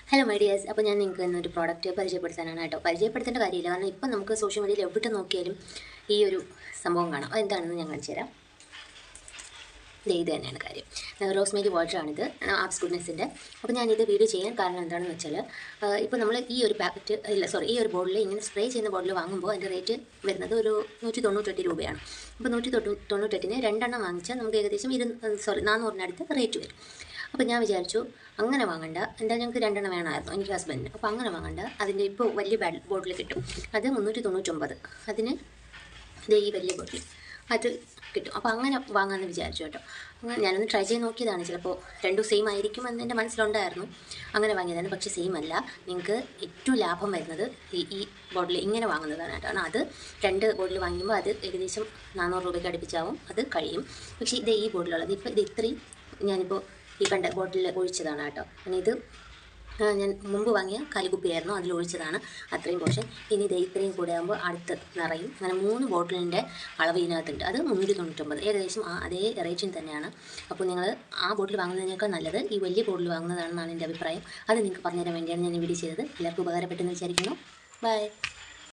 Hello my dears. അപ്പോൾ ഞാൻ നിങ്ങൾക്ക് ഇന്നൊരു പ്രോഡക്റ്റ് പരിചയപ്പെടുത്താനാണ് കേട്ടോ. പരിചയപ്പെടുത്തേണ്ട കാര്യമില്ല, കാരണം ഇപ്പം നമുക്ക് സോഷ്യൽ മീഡിയയിൽ എവിടെ നോക്കിയാലും ഈ ഒരു സംഭവം കാണാം. അതെന്താണെന്ന് ഞാൻ കാണിച്ചു തരാം. ഇത് തന്നെയാണ് കാര്യം. റോസ്മേരി വാട്ടറാണിത്, ആപ്സ് ഗുഡ്നെസ്സിൻ്റെ. അപ്പോൾ ഞാനിത് വീഡിയോ ചെയ്യാൻ കാരണം എന്താണെന്ന് വെച്ചാൽ, ഇപ്പോൾ നമ്മൾ ഈ ഒരു പാക്കറ്റ് ഈ ഒരു ബോട്ടിൽ ഇങ്ങനെ സ്പ്രേ ചെയ്യുന്ന ബോട്ടിൽ വാങ്ങുമ്പോൾ അതിൻ്റെ റേറ്റ് വരുന്നത് ഒരു 198 രൂപയാണ്. അപ്പോൾ 198-ന് രണ്ടെണ്ണം വാങ്ങിച്ചാൽ നമുക്ക് ഏകദേശം 400-അടുത്ത് റേറ്റ് വരും. അപ്പോൾ ഞാൻ വിചാരിച്ചു അങ്ങനെ വാങ്ങണ്ട, എന്തായാലും ഞങ്ങൾക്ക് രണ്ടെണ്ണം വേണമായിരുന്നു എനിക്ക് ഹസ്ബൻഡിന്. അപ്പോൾ അങ്ങനെ വാങ്ങണ്ട, അതിൻ്റെ ഇപ്പോൾ വലിയ ബോട്ടിൽ കിട്ടും, അത് 399. അതിന് ഈ വലിയ ബോട്ടിൽ അത് കിട്ടും. അപ്പോൾ അങ്ങനെ വാങ്ങാമെന്ന് വിചാരിച്ചു കേട്ടോ. അങ്ങനെ ഞാനൊന്ന് ട്രൈ ചെയ്ത് നോക്കിയതാണ്. ചിലപ്പോൾ രണ്ടും സെയിം ആയിരിക്കും എന്ന് എൻ്റെ മനസ്സിലുണ്ടായിരുന്നു. അങ്ങനെ വാങ്ങിയതാണ്, പക്ഷേ സെയിം അല്ല. നിങ്ങൾക്ക് ഏറ്റവും ലാഭം വരുന്നത് ഈ ബോട്ടിൽ ഇങ്ങനെ വാങ്ങുന്നതാണ് കേട്ടോ. കാരണം അത് 2 ബോട്ടിൽ വാങ്ങുമ്പോൾ അത് ഏകദേശം 400 രൂപയ്ക്ക് അടുപ്പിച്ചാവും, അത് കഴിയും. പക്ഷേ ഈ ബോട്ടിലുള്ളത് ഇത് ഇത്രയും ഞാനിപ്പോൾ ഈ കണ്ട ബോട്ടിൽ ഒഴിച്ചതാണ് കേട്ടോ. ഇത് ഞാൻ മുമ്പ് വാങ്ങിയ കാലിക്കുപ്പിയായിരുന്നു, അതിൽ ഒഴിച്ചതാണ് അത്രയും പോർഷൻ. ഇനി ഇത്രയും കൂടെ ആകുമ്പോൾ അടുത്ത് നിറയും. അങ്ങനെ 3 ബോട്ടിലിൻ്റെ അളവ് ഇതിനകത്തുണ്ട്. അത് 399, ഏകദേശം അതേ റേറ്റിന് തന്നെയാണ്. അപ്പോൾ നിങ്ങൾ ആ ബോട്ടിൽ വാങ്ങുന്നതിനേക്കാൾ നല്ലത് ഈ വലിയ ബോട്ടിൽ വാങ്ങുന്നതാണെന്നാണ് എൻ്റെ അഭിപ്രായം. അത് നിങ്ങൾക്ക് പറഞ്ഞുതരാൻ വേണ്ടിയാണ് ഞാൻ ഈ വീഡിയോ ചെയ്തത്. എല്ലാവർക്കും ഉപകാരപ്പെട്ടെന്ന് വിചാരിക്കുന്നു. ബൈ.